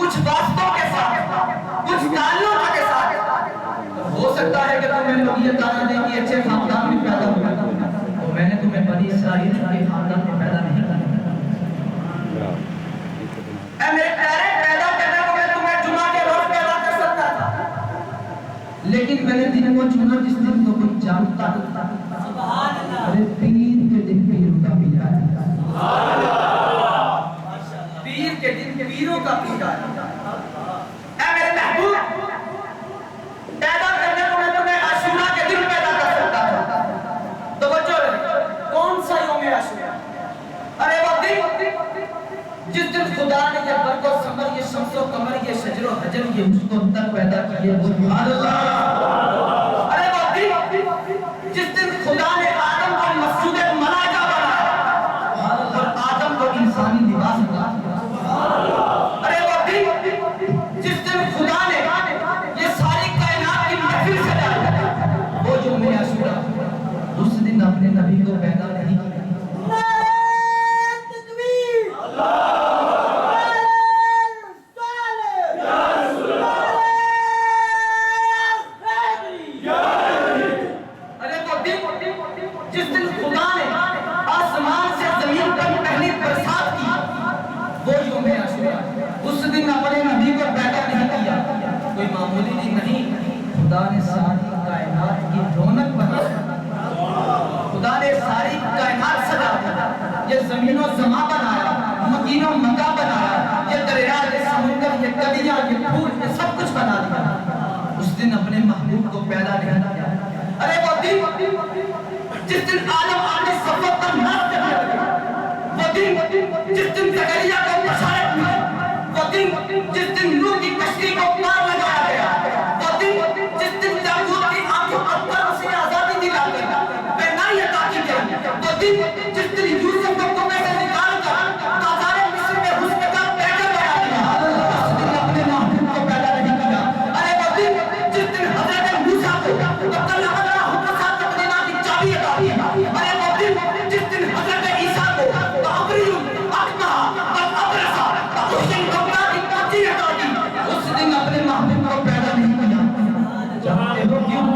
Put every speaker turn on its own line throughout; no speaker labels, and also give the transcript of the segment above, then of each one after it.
کچھ واسطوں کے ساتھ، کچھ تعلق کے ساتھ. ہو سکتا ہے کہ تمہیں لوگ یہ تانا دیں کہ اچھے خاندان میں پیدا ہوا، تو میں نے تمہیں بنی اسرائیل کے خاندان میں پیدا نہیں کیا. اے میرے پیارے، پیدا کرنے کو میں تمہیں جمعہ کے روز پیدا کر سکتا تھا، لیکن میں نے دن کو چنا جس دن کو کوئی جانتا نہیں. سبحان اللہ. ارے پیر کے دن پیروں کا پیڑا ہے. سبحان اللہ. پیر کے دن پیروں کا پیڑا ہے. اے میرے محبوب، پیدا کرنے کو میں تمہیں عاشورہ کے دن پیدا کر سکتا تھا. توجہ رہے، کون سا یوم عاشورہ؟ ارے وہ دن جس دن خدا نے یہ برق و ثمر، یہ شمس و قمر، یہ شجر و حجر، یہ مشک و تر پیدا کیے. سبحان اللہ. ارے وہ دن جس دن خدا نے آدم کو مسجد ملائکہ بنایا اور آدم کو انسانی لباس بنایا. ارے وہ دن جس دن خدا نے یہ ساری کائنات کی محفل سجائی، وہ جو میں عاشورہ، اس دن اپنے نبی کو پیدا نہیں کیا. جس دن خدا نے آسمان سے زمین پر پہلی برسات کی، وہ یوم عاشورہ. اس دن اپنے نبی کو پیدا نہیں کیا. کوئی معمولی دن نہیں، خدا نے ساری کائنات کی رونق بنایا. خدا نے ساری کائنات سجایا، یہ زمین و زماں بنایا، مکین و مکہ بنایا، یہ دریا، یہ سمندر، یہ ندیاں، یہ پھول، یہ سب کچھ بنا دیا. اس دن اپنے محبوب کو پیدا نہیں کیا. ارے وہ دن جس دن آدم اپنے سفر پر ناز کرنے لگے، وہ دن جس دن زکریا کو بشارت ملی، وہ دن جس دن نوح کی کشتی کو پار لگایا گیا، وہ دن جس دن یعقوب کی آنکھوں پر پر اسے آزادی دلا گئی، بینائی عطا کی گئی، وہ دن جس دن یوسف کو کنویں سے نکال کر بازار مصر میں حسن کا بیٹا بنا دیا، اس دن اپنے محبوب کو پیدا نہیں کیا. ارے وہ دن جس دن حضرت موسیٰ کو وَقَلَّمَ اللَّهُ مُوسَىٰ تَکْلِیمًا کی چابی عطا کی. ارے وہ دن جس دن حضرت عیسیٰ کو وَأَبْرِئُ الْأَكْمَحَ وَالْأَبْرَصَ وَأُحْيِيَ الْمَوْتَىٰ کی تعبیر عطا کی. اس دن اپنے محبوب کو پیدا نہیں کیا. جانتے ہو کیوں؟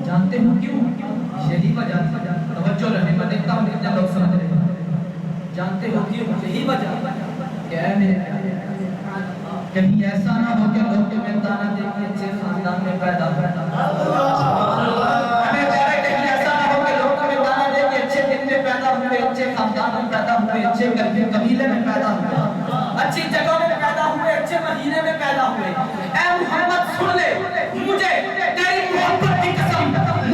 جانتے ہو کیوں؟ یہی وجہ. توجہ رہے، میں دیکھتا ہوں کتنے لوگ سمجھ رہے ہیں. جانتے ہو کیوں؟ یہی وجہ کہ اے میرے پیارے، کہیں ایسا نہ ہو کہ لوگ تمہیں تانا دیں کہ اچھے خاندان میں پیدا ہوا. ہمیں پیارے، کہیں ایسا نہ ہو کہ لوگ تمہیں تانا دیں کہ اچھے دن میں پیدا ہوئے، اچھے خاندان میں پیدا ہوئے، اچھے قبیلے میں پیدا ہوئے، اچھی جگہوں میں پیدا ہوئے، اچھے مہینے میں پیدا ہوئے. اے محمد سن لے، مجھے تیری محبت کی قسم،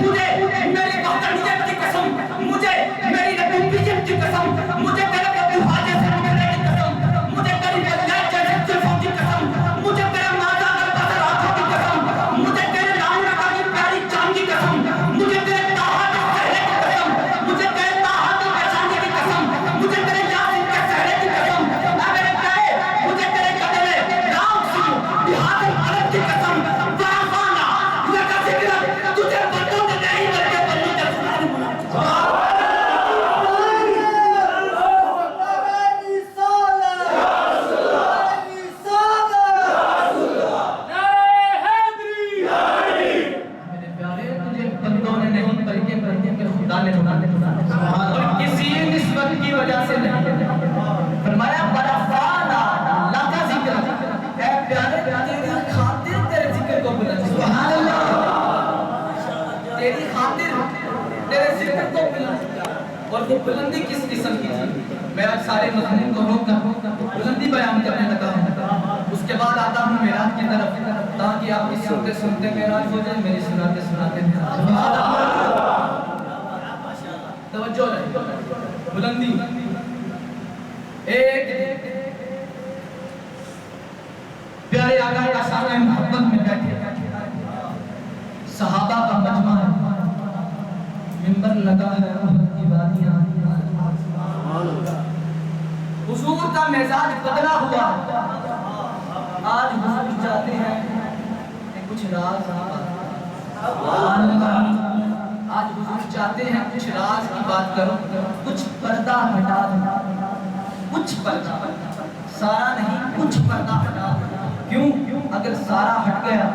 مجھے میری وحدانیت کی قسم، مجھے میری ربوبیت کی قسم، مجھے تیرے ابوہا جیسے ملنے کی قسم، مجھے تیری ولیت جیسے زلفوں کی قسم، مجھے تیرے مادہ اور بدر آنکھوں کی قسم، مجھے تیرے نام رکھا کی پیاری جان کی قسم، مجھے تیرے طاہر کے سہرے کی قسم، مجھے تیرے طاہر کے پہچانے کی قسم، مجھے تیرے یاسین کے سہرے کی قسم، اے میرے پیارے، مجھے تیرے قدمے رام سنو بہاد العرب کی قسم، وَرَفَعْنَا لَكَ ذِکْرَکَ، تجھے بندوں نے نہیں بلکہ بندوں نے سنانے بنا. اور کسی نسبت کی وجہ سے نہیں. فرمایا برفانا لگا ذکر، اے پیارے تیری خاطر تیرے ذکر کو بلند. سبحان اللہ. تیری خاطر تیرے ذکر کو بلند. اور وہ بلندی کس قسم کی تھی؟ میں آج سارے مضمون کو روک کر بلندی بیان کرنے لگا ہوں. اس کے بعد آتا ہوں معراج کی طرف، تاکہ آپ کی سنتے سنتے معراج ہو جائے، میری سناتے سناتے معراج. سبحان اللہ. توجہ رہے، بلندی. ایک پیارے آقا کا سامنے محبت میں بیٹھے، صحابہ کا مجمع ہے، منبر لگا ہے، احمد کی وادیاں، حضور کا مزاج بدلا ہوا. آج حضور چاہتے ہیں کہ کچھ راز آج حضور چاہتے ہیں کچھ راز کی بات کرو، کچھ پردہ ہٹا دو، کچھ پردہ. سارا نہیں کچھ پردہ ہٹا دیا۔ کیوں؟ اگر سارا ہٹ گیا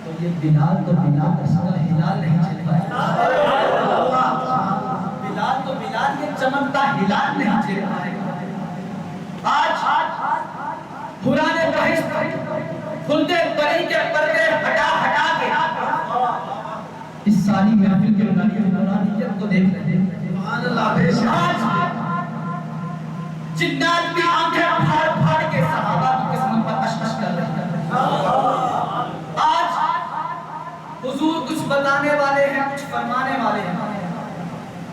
تو یہ بلال تو بلال اس کا ہلال نہیں چل پائے گا، بلال تو بلال یہ چمکتا ہلال نہیں چل پائے گا۔ آج قرآن بہشت خلد بری کے پردے ہٹا ہٹا کے اس ساری محفل کے نورانیت کو دیکھ رہے ہیں۔ آج جنات کی آنکھیں پھاڑ پھاڑ کے صحابہ کی قسمت پر اشش کر رہے ہیں۔ آج حضور کچھ بتانے والے ہیں، کچھ فرمانے والے ہیں۔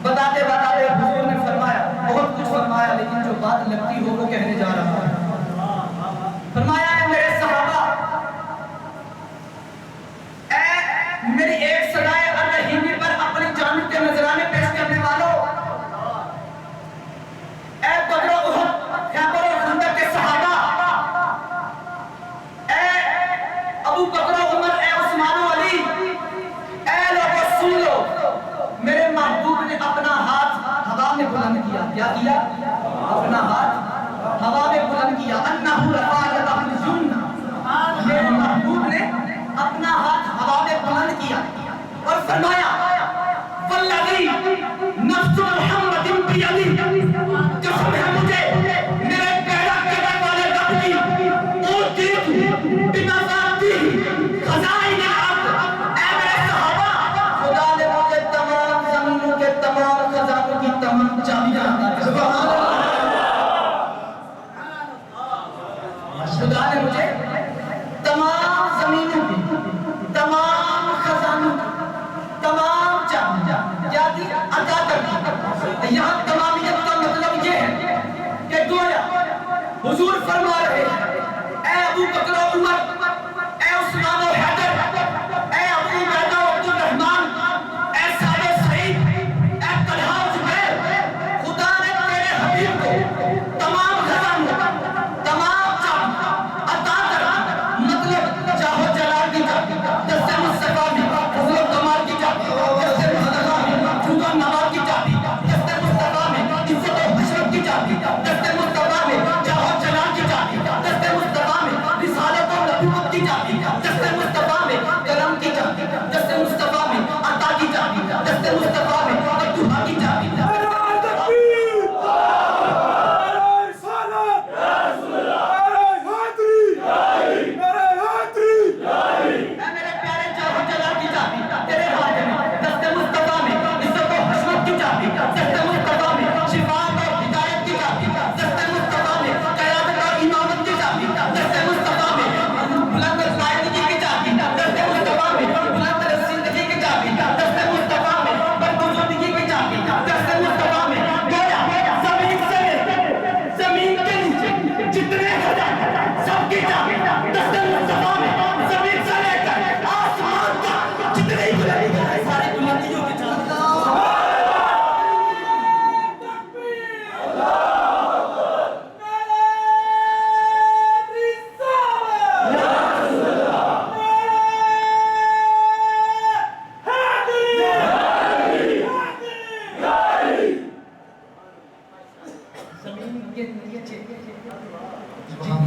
بتاتے بتاتے حضور نے فرمایا، بہت کچھ فرمایا، لیکن جو بات لگتی ہو وہ کہنے جا رہا ہے۔ فرمایا ہے میرے صحابہ، اے میری ایک صدائے الرحیمی پر اپنی جانب کے نذرانے پیش کرنے والوں، اے بدر و احد، خیبر و خندق کے صحابہ، اے ابو بکر و عمر، اے عثمان و علی، اے لوگوں سن لو، میرے محبوب نے اپنا ہاتھ ہوا میں بلند کیا۔ کیا کیا؟ اپنا ہاتھ ہوا میں بلند کیا۔ انہو رفع یدہ الیمنی، میرے محبوب نے اپنا ہاتھ ہوا میں بلند کیا اور فرمایا والذی نفس محمد بیدی، قسم ہے مجھے میرے پیدا کرنے والے رب کی، اوتیت بمفاتیح خزائن الارض، اے میرے صحابہ، خدا نے مجھے تمام زمینوں کے تمام خزانوں کی تمام چابیاں عطا کی۔ خدا نے مجھے تمام زمینوں کی تمام خزانوں کی تمام چابیاں کیا دی؟ عطا کر دی۔ یہاں تمامیت کا مطلب یہ ہے کہ گویا حضور فرما رہے ہیں اے ابو بکر و عمر، اے عثمان و حیدر، اے ابو عبیدہ و عبد الرحمن، اے سعد و سعید، اے طلحہ و زبیر، خدا نے تیرے حبیب کو تمام خزانوں تمام چابیاں عطا کر دی۔ مطلب جاہ و جلال کی چابی، دست مصطفیٰ میں فضل و کمال کی چابی، دست مصطفیٰ میں جود و نما کی چابی، دست مصطفیٰ میں عزت و حشرت کی چابی، دست مصطفیٰ میں جاہ و جلال کی چابی، دست مصطفیٰ میں رسالت و نبوت کی چابی، دست مصطفیٰ میں کرم کی چابی، دست مصطفیٰ میں عطا کی چابی، دست مصطفیٰ میں فتوحات کی چابی۔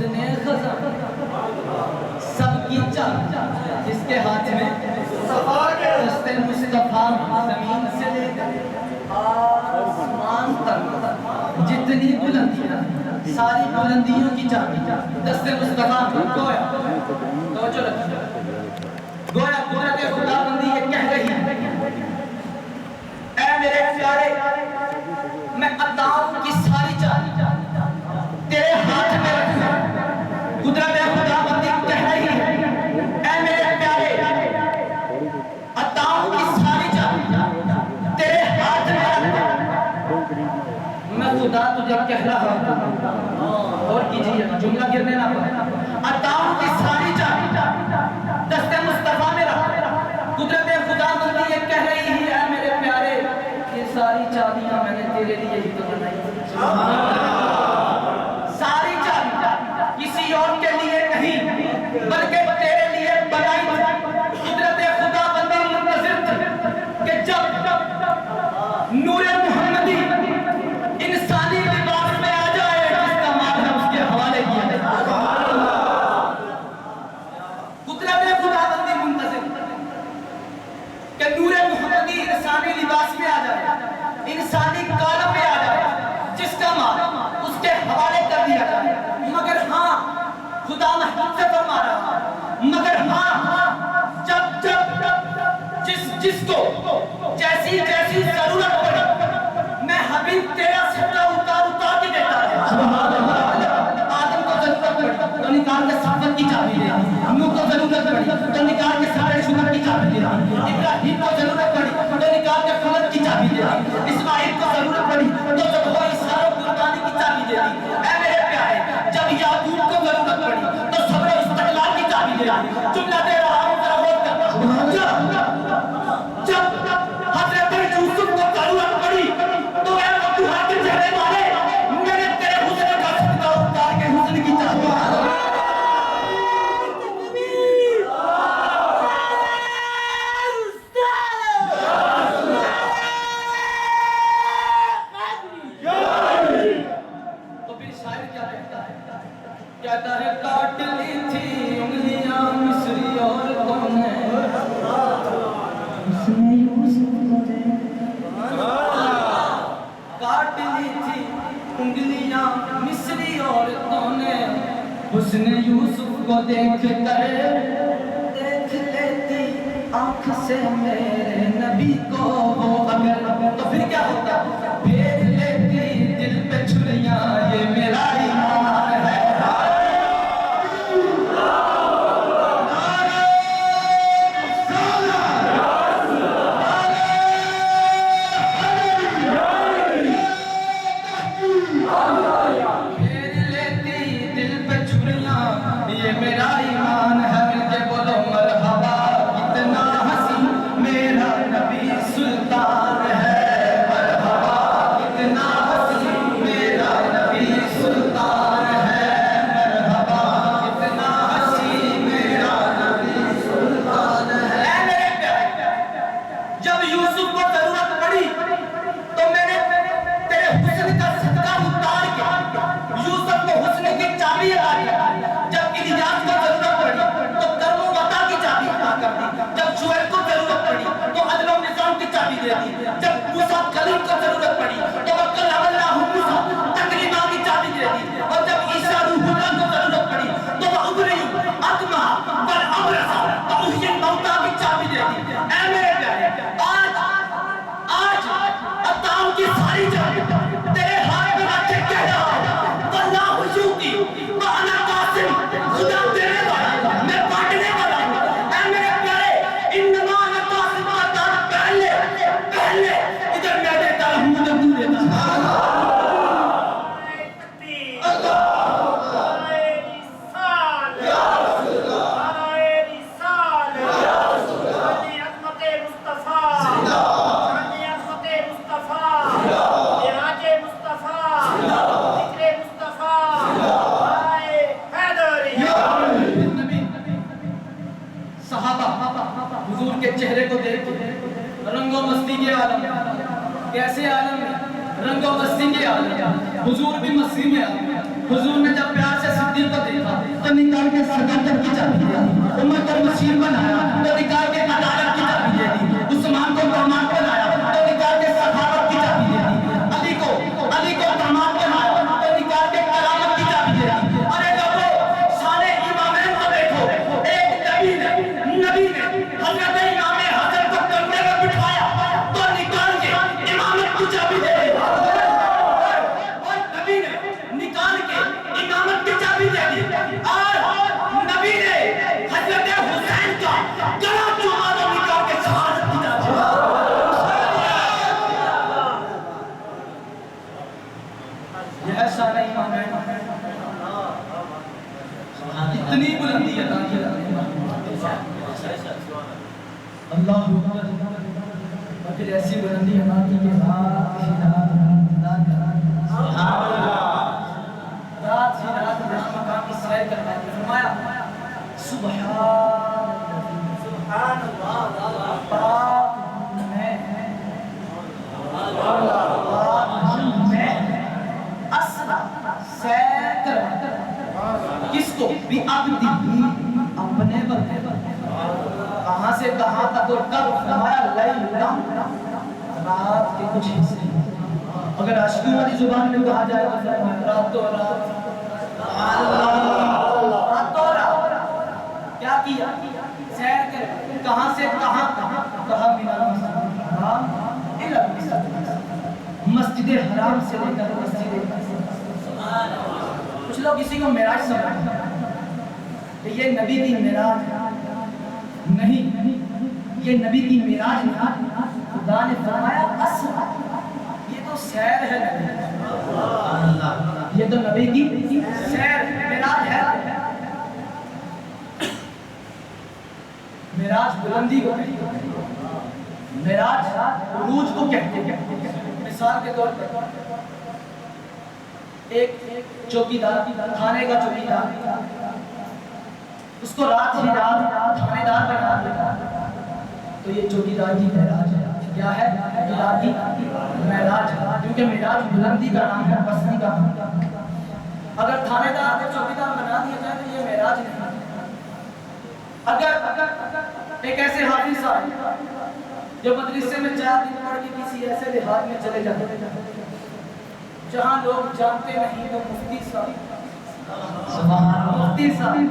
جتنے خزانے سب کی چابی جس کے ہاتھ میں دست مصطفیٰ زمین سے لے کر آسمان تک جتنی بلندیاں ساری بلندیوں کی چابی دست مصطفیٰ میں گویا توجہ رکھیے گویا قدرت خدا بندی یہ کہہ رہی ہے اے میرے پیارے میں عطاؤں کی ساری چابی تیرے ہاتھ میں رکھوں۔ قدرت خدا بندی کہہ رہی ہے اے میرے پیارے عطاؤں کی ساری چابی تیرے ہاتھ میں رکھوں۔ میں خدا تجھے کہہ رہا ہوں اور کیجئے جملہ گرنے نہ پڑے عطاؤں کی ساری چابی دست مصطفیٰ میں رکھوں۔ قدرت خدا بندی یہ کہہ رہی ہے اے میرے پیارے یہ ساری چابیاں میں نے تیرے لیے ہی تو بنائی۔ ساری چابی کسی اور کے لیے نہیں بلکہ تیرے لیے بنائی تھی۔ قدرت خدا بندی منتظر تھی کہ جب نور محمدی انسانی لباس میں آ جائے جس کا معنی خود سے فرما رہا مگر ہاں جب جس کو جیسی ضرورت پڑی میں حبیب تیرا سجدہ اتار کے دیتا ہے آدم کو ضرورت پڑی تو نکال کے سفر کی چابی دے نوح کو ضرورت پڑی تو نکال کے سارے شکر کی چابی دے ابراہیم کو ضرورت پڑی تو نکال کے فلک کی چابی دے اسماعیل کو ضرورت پڑی تو جب وہ اسحاق و قربانی کی چابی دے اے میرے پیارے جب یعقوب کو ضرورت پڑی تو صبر و استقلال کی چابی دے جملہ دے رہا ہوں ذرا غور کر جب حضرت یوسف کو ضرورت پڑی تو اے فتوحات کے چہرے والے میرے تیرے حسن کا صدقہ اتار کے حسن کی چابی کہتا ہے کاٹ لی تھی انگلیاں مصری عورتوں نے اس نے یوسف کو کاٹ لی تھی انگلیاں مصری عورتوں نے اس نے یوسف کو دیکھ لیتی آنکھ سے میرے نبی کو وہ اگر تو پھر کیا ہوتا پھیر لیتی دل پہ چھریاں یہ میرا ایمان ہے میرا ایمان ہے مل کے بولو مرحبا کتنا حسین میرا نبی سلطان ہے مرحبا کتنا حسین میرا نبی سلطان ہے مرحبا کتنا حسین میرا نبی سلطان ہے اے میرے پیارے جب یوسف کو ضرورت پڑی تو میں نے تیرے حسن کا صدقہ اتار کے یوسف کو حسن کی چابی عطا کی جب الیاس کو ضرورت پڑی تو کرم و عطا کی چابی عطا کر دی جب شعیب کو ضرورت پڑی تو عدل و نظام کی چابی دے دی جب موسیٰ کلیم کو ضرورت پڑی تو وکلم اللہ موسیٰ تکلیمہ کی چابی دے دی اور جب عیسیٰ روح اللہ کو ضرورت پڑی تو وہ ابری اکمہ بل امرسا تو احیی الموتیٰ کی چابی دے دی اے میرے پیارے آج عطاؤں کی ساری چابی تیرے ہاتھ میں رکھ کے کہہ رہا ہوں واللہ حجوتی وانا قاسم خدا دینے والا میں بانٹنے والا ہوں اے میرے پیارے انما انا قاسم کا پہلے ادھر میں دیتا ہوں ادھر تو دیتا حضور کے چہرے کو دیکھ کے رنگ و مستی کے عالم کیسے عالم رنگ و مستی کے عالم حضور بھی مستی میں آئے حضور نے جب پیار سے صدیق کو دیکھا تو نکال کے صداقت کی چابی دے دی عمر کو مشیر بنایا تو نکال کے عدالت کی چابی دے دی عثمان کو داماد بنایا تو نکال کے سخاوت کی چابی دے دی علی کو داماد بنایا تو نکال کے کرامت کی چابی دے دی ارے لوگوں سارے امامین کو دیکھو ایک نبی نے حضرت امام حسن کو کندھے پر بٹھایا تو نکال کے امامت کی چابی دے دی اور نبی نے نکال کے امامت کی چابی دے دی اور نبی نے حضرت حسین کا گلا چوما تو نکال کے شہادت کی چابی یہ ہے شان امام اتنی بلندی ہے اللہ پھر ایسی بلندی عطا کی کہ رات ہی رات مقام کی سیر کرنا ہے فرمایا سبحان اللہ پاک میں اسرا سیر کرنا کس کو بھی عبدی اپنے بندے کہاں سے کہاں تک اور کب فرمایا لیلم رات کے کچھ حصے اگر عاشقوں والی زبان میں کہا جائے تو رات تو رات رات تو رات کیا سیر کر کہاں سے کہاں کہا من المسجد الحرام الی مسجد حرام سے لے کر مسجد سبحان اللہ. کچھ لوگ اسی کو معراج سمجھتے ہیں کہ یہ نبی کی معراج نہیں، یہ نبی کی معراج نہیں. خدا نے فرمایا اسرا، یہ تو سیر ہے نبی، یہ تو نبی کی سیر معراج ہے. معراج بلندی کو کہتے ہیں، معراج عروج کو کہتے ہیں. مثال کے طور پر ایک چوکیدار، تھانے کا چوکیدار، اس کو رات ہی رات تھانے دار بنا دیا تو یہ چوکیدار کی معراج ہے. کیا ہے؟ چوکیدار کی معراج ہے، کیونکہ معراج بلندی کا نام ہے، پستی کا نام. اگر تھانے دار کو چوکیدار بنا دیا جائے تو یہ معراج نہیں. اگر ایک ایسے حافظ صاحب جو مدرسے میں 4 دن پڑھ کے کسی ایسے دیہات میں چلے جاتے ہیں جہاں لوگ جانتے نہیں تو مفتی صاحب، مفتی صاحب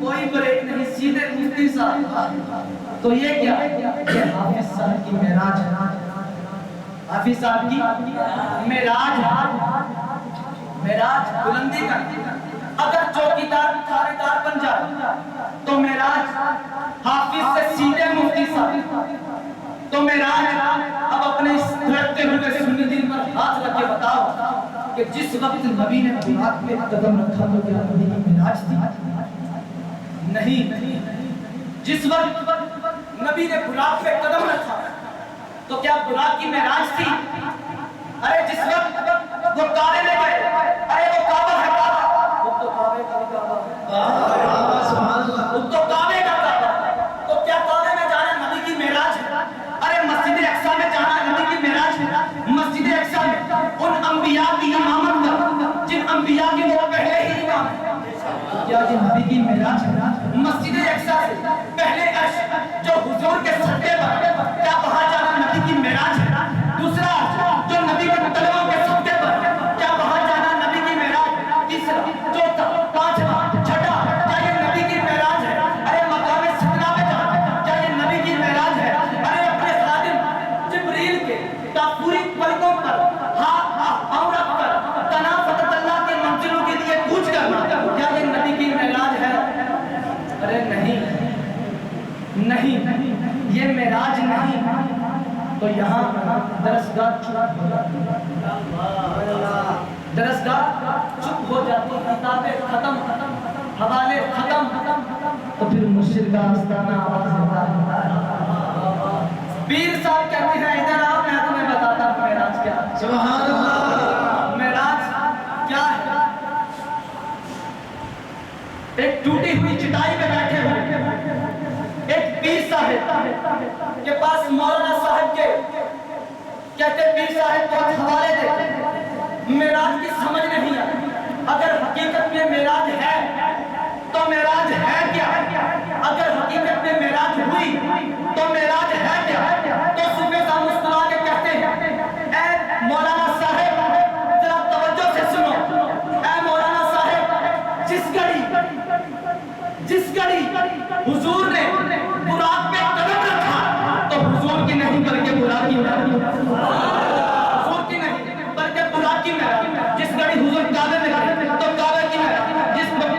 کوئی بریک نہیں، سیدھے مفتی صاحب. تو یہ کیا ہے؟ یہ حافظ صاحب کی معراج ہے. حافظ صاحب کی معراج، معراج بلندی کا. اگر چوکیدار تھانے دار بن جائے تو معراج حافظ سے سیدھے مفتی صاحب. تو معراج اب اپنے اس دھڑکتے ہوئے سنی دل پر ہاتھ رکھ کے بتاؤ کہ جس وقت نبی نے براق پہ قدم رکھا تو کیا نبی کی معراج تھی؟ نہیں. جس وقت نبی نے براق پہ قدم رکھا تو کیا براق کی معراج تھی؟ ارے جس وقت وہ کعبے میں گئے، ارے وہ کعبہ ہے، وہ تو کعبے کا کعبہ ہے، وہ تو کعبے کا کعبہ. تو کیا کعبے میں جانا نبی کی معراج ہے؟ ارے مسجد اقصی میں جانا نبی کی معراج ہے. مسجد اقصی میں ان انبیاء کی امامت کر جن انبیاء کے وہ پہلے ہی امام ہیں، کیا یہ نبی کی معراج ہے؟ مسجد اقصی سے پہلے عرش جو حضور کے سجدے پر، کیا وہاں جانا نبی کی معراج ہے؟ دوسرا جو نبی کے طلبوں کے سجدے پر، کیا وہاں جانا نبی کی معراج؟ تیسرا چوتھا پانچواں چھٹا، کیا یہ نبی کی معراج ہے؟ ارے مقام سدرہ میں جانا، کیا یہ نبی کی معراج ہے؟ ارے اپنے خادم جبریل کے پوری پلکوں پر ہاتھ رکھ کر تنافت اللہ کے منزلوں کے لیے کوچ کرنا، کیا یہ نبی کی معراج ہے؟ ارے نہیں، نہیں، یہ معراج نہیں. تو یہاں درسگاہ چپ ہو جاتی، کتابیں ختم، حوالے ختم، تو پھر مرشد کا آستانہ آواز دیتا ہے. پیر صاحب کہتے ہیں ادھر آؤ میں تمہیں بتاتا ہوں معراج کیا ہے. سبحان اللہ. معراج کیا ہے؟ ایک ٹوٹی ہوئی چٹائی پہ بیٹھے ہوئے ایک پیر صاحب کے پاس مولانا صاحب کے کہتے پیر صاحب بہت حوالے دے، معراج کی سمجھ نہیں آئی. اگر حقیقت میں معراج ہے تو معراج ہے کیا؟ اگر حقیقت میں معراج ہوئی تو معراج ہے کیا؟ تو صوفی صاحب مسکرا کے کہتے ہیں اے مولانا صاحب ذرا توجہ سے سنو. اے مولانا صاحب، جس گھڑی حضور نے براق پہ قدم رکھا تو حضور کی نہیں بلکہ براق کی معراج، حضور کی نہیں بلکہ براق کی معراج. جس گھڑی حضور کعبے میں گئے تو کعبے کی معراج، جس وقت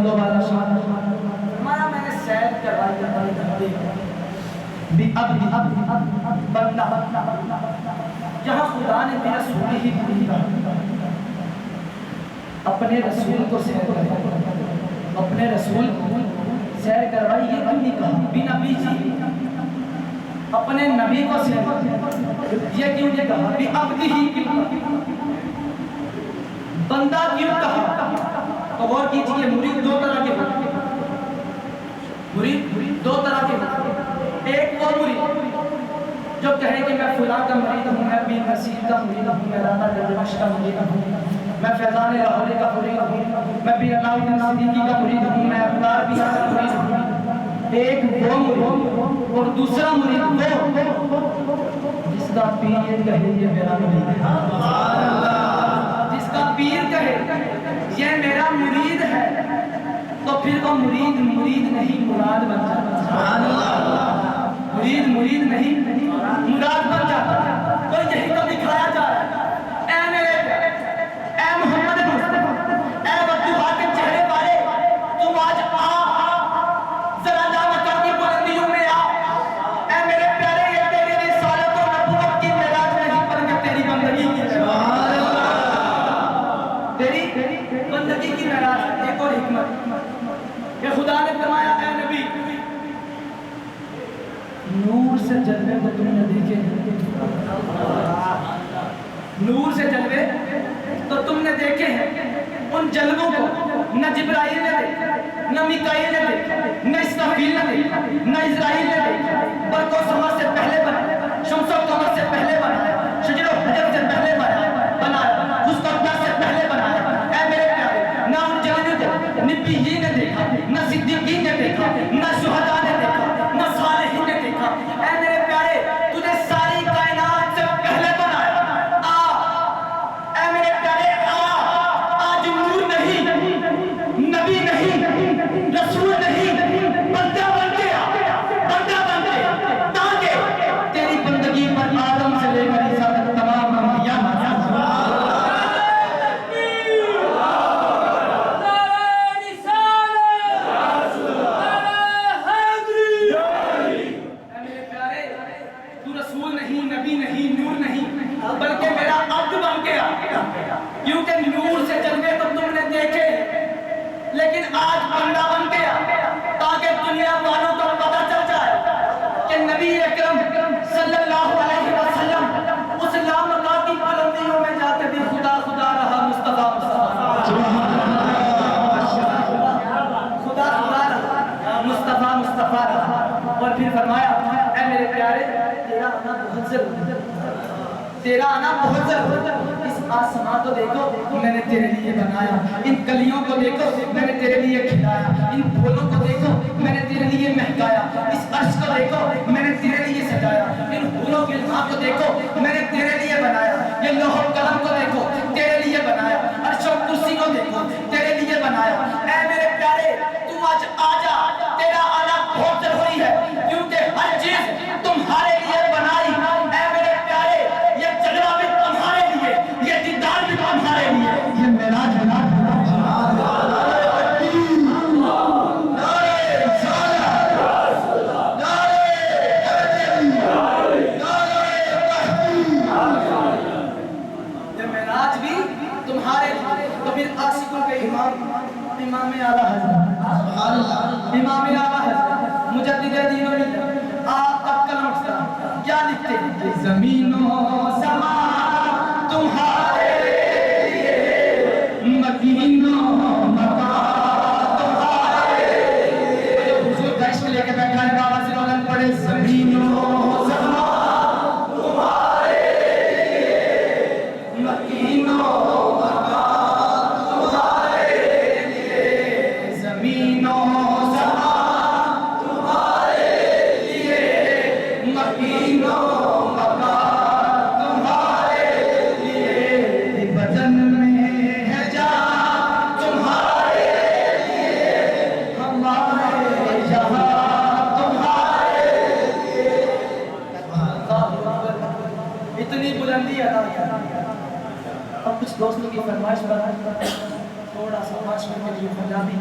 بندوں والا شان فرمایا میں نے سیر کروائی بندہ جہاں خدا نے بھی رسول ہی بھیجا اپنے رسول کو سیر کروائی اپنے رسول کو سیر کروائی یہ کیوں نہیں کہا بھی نبی جی اپنے نبی کو سیر یہ کیوں نہیں کہا بھی عبد ہی کیوں بندہ کیوں کہا تو غور کیجئے مرید دو طرح کے ہوتے ہیں مرید دو طرح کے ہوتے ہیں ایک وہ مرید جو کہے کہ میں فلاں کا مرید ہوں میں بین نصیر کا مرید ہوں میں رانا دروش کا مرید ہوں میں فیضان لاہوری کا مرید ہوں میں بین علاؤدین صدیقی کا مرید ہوں میں ابدار بھی کا مرید ہوں ایک وہ مرید اور دوسرا مرید وہ جس کا پیر کہے یہ میرا مرید ہے جس کا پیر کہے یہ میرا مرید ہے تو پھر وہ مرید نہیں مراد بن جاتا مرید نہیں مراد بن جاتا تو یہی تو دکھایا جا رہا ہے اے میرے اے محمد مصطفیٰ اے وقتوہا کے چہرے والے تم آج ذرا جا مکہ کی بلندیوں میں اے میرے پیارے یہ تیری رسالت و نبوت کی معراج نہیں بلکہ تیری بندگی کی تیری بندگی کی معراج ایک اور حکمت کہ خدا نے فرمایا اے نبی نور سے جلوے کو تم نے دیکھے نور سے جلوے تو تم نے دیکھے ہیں ان جلووں کو نہ جبرائیل نے دیکھا نہ میکائیل نے دیکھا نہ اسرافیل نے دیکھا نہ اسرائیل نے دیکھا برق و سماء سے پہلے بنایا شمس و قمر سے پہلے بنایا شجر و حجر سے پہلے بنایا خشک و ابیض سے پہلے بنایا اے میرے پیارے نہ ان جلووں کو نبیین نے دیکھا نہ صدیقین نے دیکھا نہ شہداء نے دیکھا نہ صالحین نے دیکھا اے میرے پیارے تجھے ساری کائنات سے پہلے بنایا اے میرے پیارے آج نور نہیں نبی نہیں رسول نہیں بندہ بن گیا تاکہ تیری بندگی پر آدم سے لے کر عیسیٰ تک تمام انبیاء بلکہ میرا عبد بن گیا کیونکہ نور سے جلوے تو تم نے دیکھے لیکن آج بندہ بن گیا تاکہ دنیا والوں کو پتہ چل جائے کہ نبی اکرم صلی اللہ علیہ وسلم اس لامکہ کی بلندیوں میں جا کے بھی خدا رہا مصطفیٰ خدا رہا مصطفیٰ رہا اور پھر فرمایا اے میرے پیارے تیرا آنا بہت ضروری تیرا آنا بہت ضروری اس آسمان کو دیکھو میں نے تیرے لیے بنایا ان کلیوں کو دیکھو میں نے تیرے لیے کھلایا ان پھولوں کو دیکھو میں نے تیرے لیے مہکایا اس عرش کو دیکھو میں نے تیرے لیے سجایا ان پھولوں کی الہام کو دیکھو میں نے تیرے لیے بنایا یہ لوح و قلم کو دیکھو تیرے لیے بنایا عرش و کرسی کو دیکھو تیرے لیے بنایا اے میرے پیارے تم آج آجا تیرا آنا بہت ضروری ہے کیونکہ ہر چیز تمہارے لیے بنائی اے میرے پیارے یہ جلوہ بھی تمہارے لیے یہ دیدار بھی تمہارے لیے یہ معراج امام اعلیٰ حضرت مجدد دین و ملت آپ کا کلم اٹھتا کیا لکھتے ہیں کہ زمین و سماء تمہارے لیے مکین و مکان تمہارے لیے حضور کا عشق لے کے بیٹھا ہے بابا سے رولن پڑے زمین و سماء تمہارے لیے مکین و تمہارے
5 منٹ کے لیے پنجابی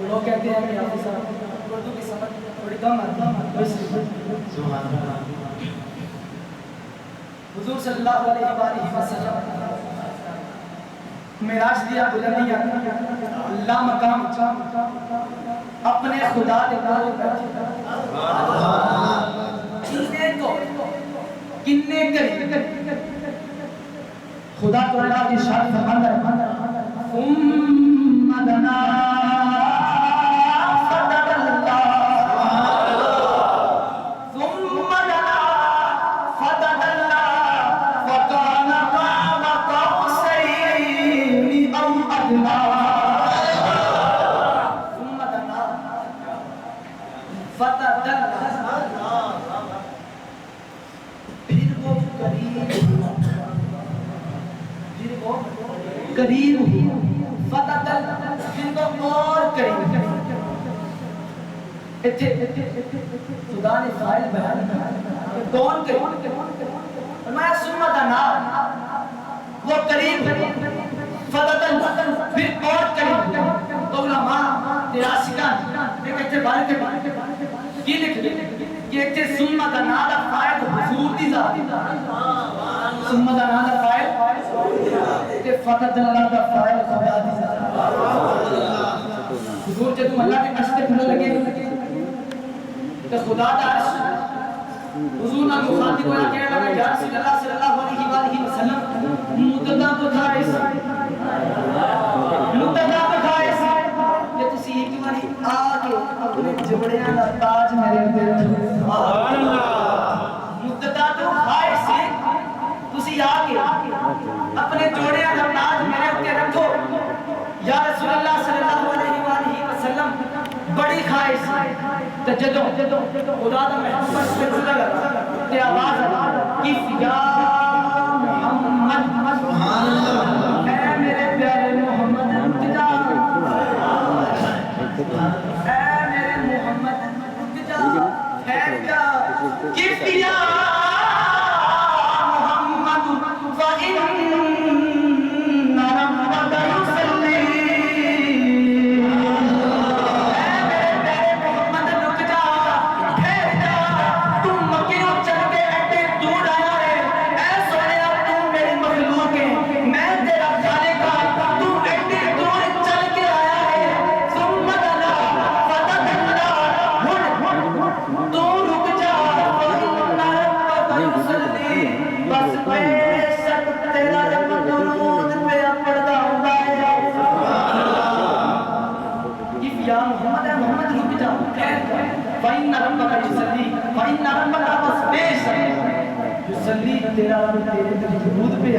لوگ کہتے ہیں کہ حافظ صاحب اردو کی سمجھ تھوڑی کم آتی ہے، حضور صلی اللہ علیہ وآلہ وسلم معراج دیا بلندیاں اللہ مقام اپنے خدا دے کول بیٹھے کنے قریب خدا تو اللہ کی شان فرماتا ہے ثم دنا فتدلى ثم دنا فتدلى فكان قاب قوسين أو أدنى ثم دنا فتدلى پھر وہ قریب فتدل پھر وہ اور قریب خدا نے فائل بیان کیا کون قریب فرمایا ثم دنا وہ قریب فتدل پھر اور قریب تو علماء دراسیان نے کہتے بارے کی لکھ کہ ایک ثم دنا دا فائل حضور دی ذات ثم دنا دا فائل تے فتدل دا فائل خدا دی ذات حضور جب اللہ کے عرش تے کھڑے لگے تو خدا دا عرش حضور نہ مخاطب ہویا کہنے لگا یا رسول اللہ صلی اللہ علیہ وآلہ وسلم مددہ بکھائے کہ تسی ایک باری آگے اپنے جبڑیاں دا تاج میرے اندر رکھو مددہ تو خائے سے تسی آگے اپنے جوڑیاں دا تاج میرے اندر رکھو یا رسول اللہ صلی اللہ علیہ وآلہ وسلم بڑی خواہش تے جدوں خدا دا محبت سے گزر لگا تے آواز کی یا محمد سبحان اللہ اے میرے پیارے محمد رک جا اے میرے محمد رک جا ٹھہر جا کہ یا محمد فإن ربك يصلي فإن ربك يصلي فإن ربك يصلي تیرا رب تیرے درود پہ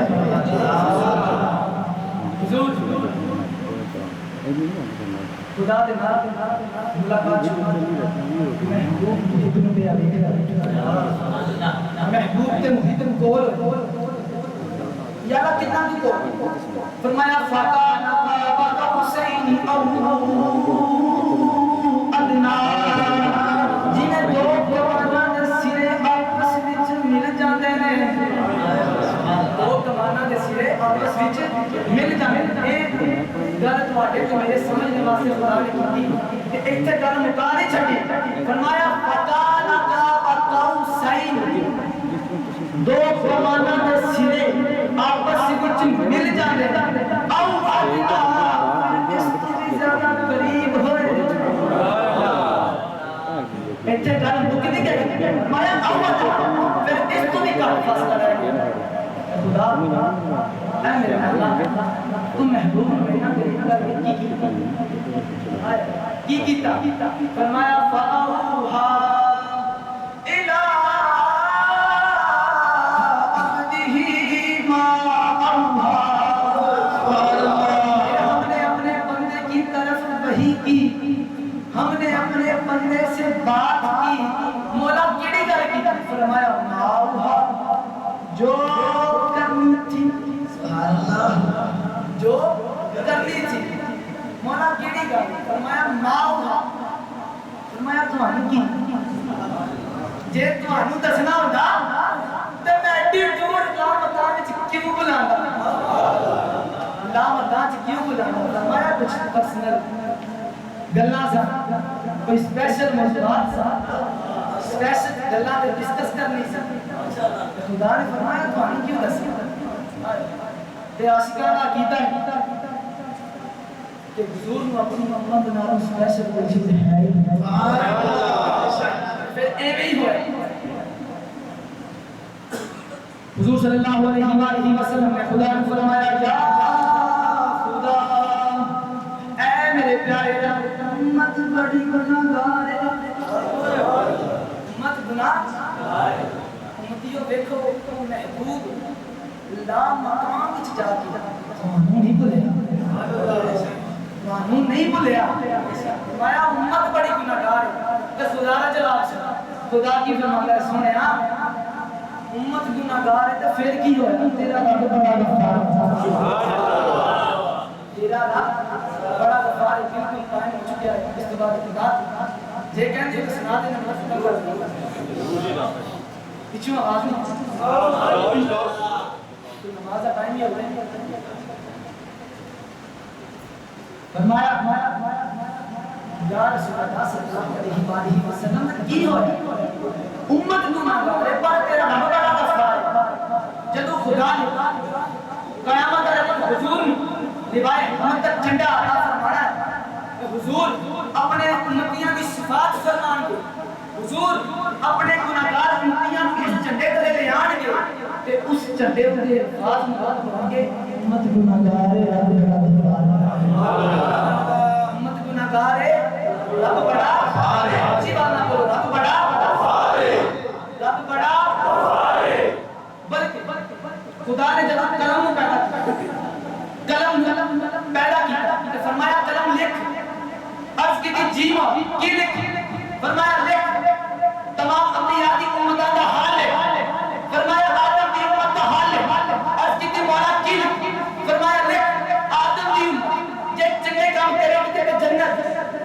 حضور خدا دے نام ملاقات محبوب ابن پہ محبوب تے محیطن کول یا اللہ کتنا بھی کول فرمایا فَقَانَ قَابَ قَوْسَيْنِ أَوْ أَدْنَىٰ آپس وچ مل جانے ایک گل تواڈے تے میرے سمجھنے واسطے خدا نے کیتی کہ ایتھے گل مکا نہیں چھڈی فرمایا فَقَانَ قَابَ قَوْسَيْنِ دو کماناں دے سرے آپس وچ مل جانے او اَدْنَىٰ اس تو بھی زیادہ قریب ہوئے ایتھے گل مک نہیں گئی فرمایا او اَدْنَىٰ پھر اس تو بھی کم فاصلہ رہ گیا خدا اے میرے اللہ تم محبوب مینا کی کیتا فرمایا فَأَوْحَى إِلَىٰ عَبْدِهِ مَا أَوْحَىٰ ہم نے اپنے بندے کی طرف وحی کی ہم نے اپنے بندے سے بات کی مولا کیڑی گل کی فرمایا ما أوحىٰ جو کرنی تھی سبحان اللہ جو کرنی تھی مولا کیڑی گل فرمایا ماؤ فرمایا تمہوں کی جے تمہوں دسنا ہوندا تے میں ایڈی دور لا متا وچ کیوں بلاندا لا متا کیوں بلانا فرمایا کچھ پرسنل گلاں سا کوئی اسپیشل موضوعات سا اسپیشل گلاں تے ڈسکس کرنی سی خدا نے فرمایا تو ہم کیوں دسی تے عاشقانہ عقیدہ ہے کہ حضور نو اپنی امت نال اسپیشل کوئی چیز ہے ہی پھر ایویں ہی ہوئے حضور صلی اللہ علیہ وآلہ وسلم نے خدا نے فرمایا یا خدا اے میرے پیارے امت بڑی گناہگار ہے امت گناہ امتیوں دیکھو محبوب لا مقام وچ جا کے قانون نہیں بھولیا قانون نہیں بھولیا فرمایا امت بڑی گناہگار ہے تے خدا دا جواب خدا کی فرمایا سنیا امت گناہگار ہے تو پھر کی ہویا تیرا رب بڑا غفار سبحان اللہ تیرا رب بڑا غفار بالکل قائم ہو چکا ہے اس کے بعد خدا جے کہندے کہ سنا دے نماز پڑھ پیچھے آواز نہیں تو نماز کا ٹائم ہی ہو رہا ہے فرمایا یا رسول اللہ صلی اللہ علیہ وسلم کی ہوئی امت گناہگار ہے پر تیرا رب بڑا غفار ہے جدو خدا نے قیامت والے حضور لیوائے ہم تک جھنڈا عطا فرمانا ہے کہ حضور اپنے امتیاں کی صفات فرمان گے حضور اپنے گناہگار امتیاں کو اس جھنڈے تلے لے آن گے تے اس جھنڈے تے الفاظ مراد ہوں گے امت گناہگار ہے رب بڑا غفار ہے امت گناہگار ہے رب بڑا غفار ہے اچھی بات نہ بولو رب بڑا غفار ہے رب بڑا غفار ہے بلکہ خدا نے جب قلم پیدا کیا قلم پیدا کیا تو فرمایا قلم لکھ عرض کی جیما کی لکھ فرمایا لکھ تمام انبیاء کی امتوں کا حال ہے فرمایا آدم کی امت کا حال ہے عرض کی مولا کی لکھ فرمایا لکھ آدم کی جے چنگے کام کرے گی تے جنت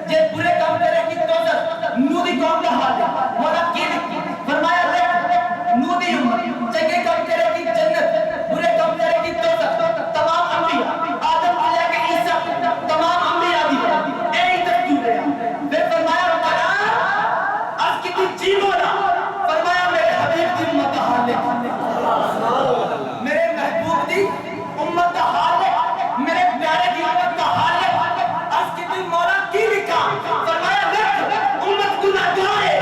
جے برے کام کرے گی دوزخ نو دی قوم کا حال ہے مولا کی لکھ فرمایا لکھ نو دی امت چنگے کام کرے گی جنت برے کام کرے گی دوزخ تمام انبیاء آدم سے لے کے عیسیٰ تمام انبیاء دی یہی دستور ہے پھر فرمایا قرآن اس کی جی مولا فرمایا میرے حبیب دی امت کا حال ہے میرے محبوب دی امت کا حال ہے میرے پیارے دی امت کا حال ہے اس کی مولا کی لکھا فرمایا لکھ امت گناہگار ہے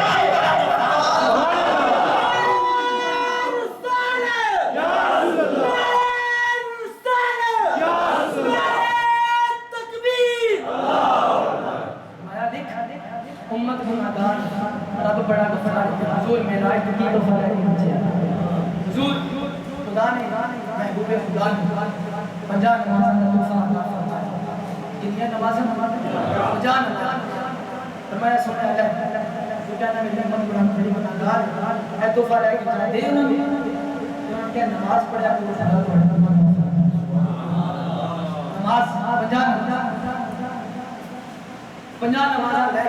امت گناہگار رب بڑا غفار ہے حضور میرا کی غفار ہے حضور خدا نے محبوب خدا نے 50 نمازاں کا تحفہ عطا فرمایا کتنی نمازاں 50 فرمایا سنیا ہے جو کہنا میرے من گناہگار ہے تحفہ لے کے جا دے انہوں نے کہ نماز پڑھا کہ خدا پڑھا نماز 50 نمازاں لے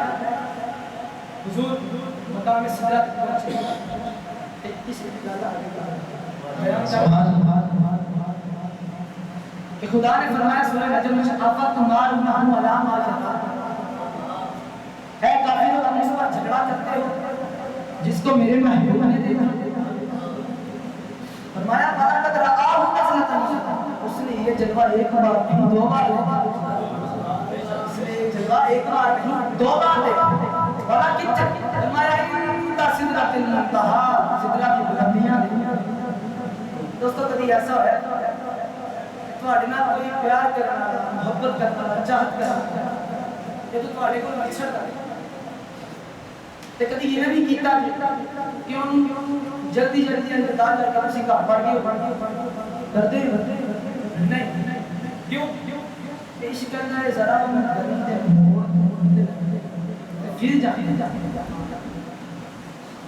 حضور مقام سدرت پہنچے اس کہ خدا نے فرمایا سورہ نجم میں آفا تمہار نام علام آ جاتا ہے کافر تم اس پر جھگڑا کرتے ہو جس کو میرے محبوب نے دیکھا فرمایا بارہ قد رآہ نزلۃ اس نے یہ جلوہ ایک بار نہیں 2 بار اس نے یہ جلوہ ایک بار نہیں 2 بار دیکھا بڑا کچھ فرمایا انتا سدرۃ المنتہا سدرہ کی بلندیاں دوستو کبھی ایسا ہے تھوڑے نال کوئی پیار کرنا محبت کرنا چاہت کرنا یہ تو تھوڑے کو مچھڑ کرے تے کبھی یہ بھی کیتا کیوں جلدی جلدی انتظار کر کے اسی کا پڑھ گئے کرتے نہیں کیوں پیش کرنا ہے ذرا میں گلی تے موڑ گر جاتے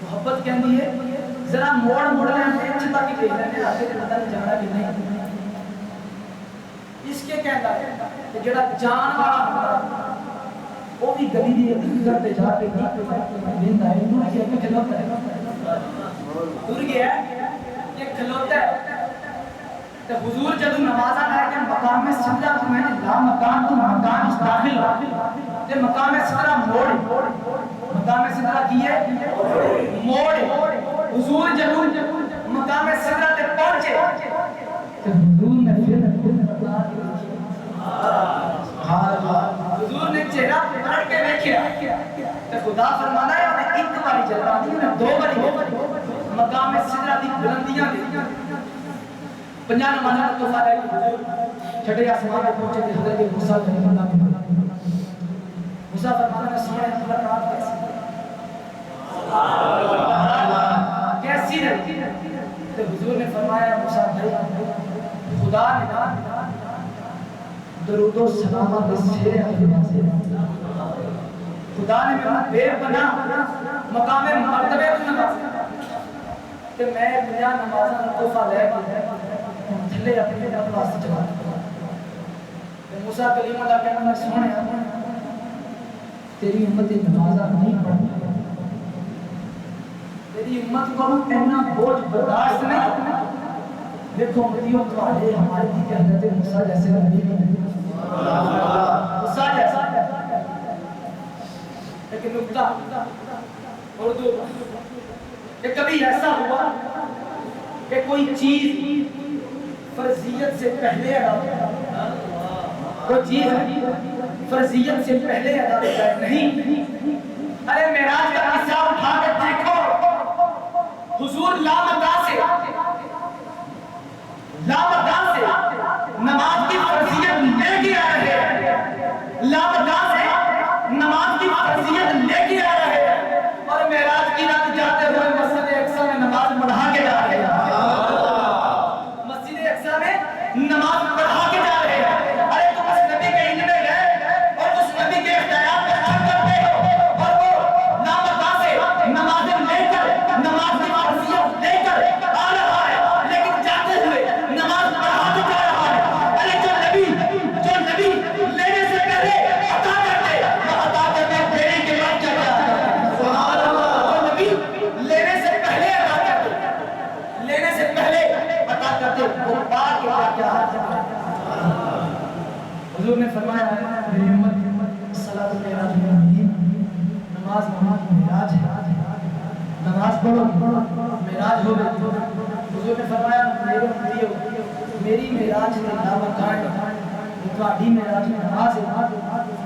محبت کہندی ہے ذرا موڑ لیں اچھے تک ہی دیکھ لیں آگے پتہ نہیں جانا کہ نہیں اس کے کہتا ہے کہ جڑا جان والا ہوتا وہ بھی گلی دی اندر تے جا کے دیندا ہے انہوں نے کہ کھلوتا ہے دور گیا یہ کھلوتا ہے تے تے حضور جدو نمازاں لے کے مقام سدرہ تو میں لا مکان تو مکان اس داخل تے مقام سدرہ موڑ مقام سدرہ کیے موڑ حضور جدو مقام سدرہ تے پہنچے تے حضور نے پھر حضور نے چہرہ پلٹ کے دیکھا تے خدا فرمانا ہے انہیں ایک باری جلوہ دی انہیں دو باری مقام سدرہ دی بلندیاں دی پنجا نمازہ تو تحفہ لے کے چھٹے آسمان پر پہنچے تھے حضرت موسیٰ کلیم اللہ کی موسیٰ فرمانا نے سونے خبر رات کیسی رہتی تو حضور نے فرمایا موسیٰ بھائی خدا نے درود و سلامت سیر احمد خدا نے میرا بے پناہ مقام مرتبے کو نمازا کہ میں پنجا نمازہ تحفہ لے کے تھلے اپنے رب واسطے چلا موسیٰ کلیم اللہ کہنا میں سونے تیری امت نمازہ نہیں پڑھنا تیری امت کو اتنا بوجھ برداشت نہیں دیکھو امتیوں تو آلے ہمارے تھی کہ حضرت موسیٰ جیسے نبی موسیٰ جیسا لیکن نکتہ اردو کہ کبھی ایسا ہوا کہ کوئی چیز فرضیت سے پہلے ادا کوئی چیز فرضیت سے پہلے ادا نہیں ارے معراج کا قصہ اٹھا کے دیکھو حضور لامکان سے نماز کی فرضیت لے کے آ رہے ہیں لامکان سے نماز کی فرضیت لے کے آ رہے ہیں اور معراج کی رات جاتے ہوئے مسجد اقصی میں نماز پڑھا کے جا رہے ہیں نماز پڑھا کے جا رہے ہیں ارے تم اس نبی کے علم میں گئے اور اس نبی کے اختیارات میں کام کرتے ہو اور وہ لامکان سے نمازیں لے کر نماز کی فرضیت لے کر آ رہا ہے لیکن جاتے ہوئے نماز پڑھا کے جا رہا ہے ارے جو نبی لینے سے پہلے عطا کرتے پھیری کے بعد کیا کرتا سبحان اللہ جو نبی لینے سے پہلے عطا کرتے لینے سے پہلے عطا کرتے وہ پاک حضور نے فرمایا میری امت صلاۃ المعراج میں نماز معراج ہے نماز پڑھو معراج ہو گئی حضور نے فرمایا میری معراج میں نام کائیں تمہاری معراج میں نماز ہے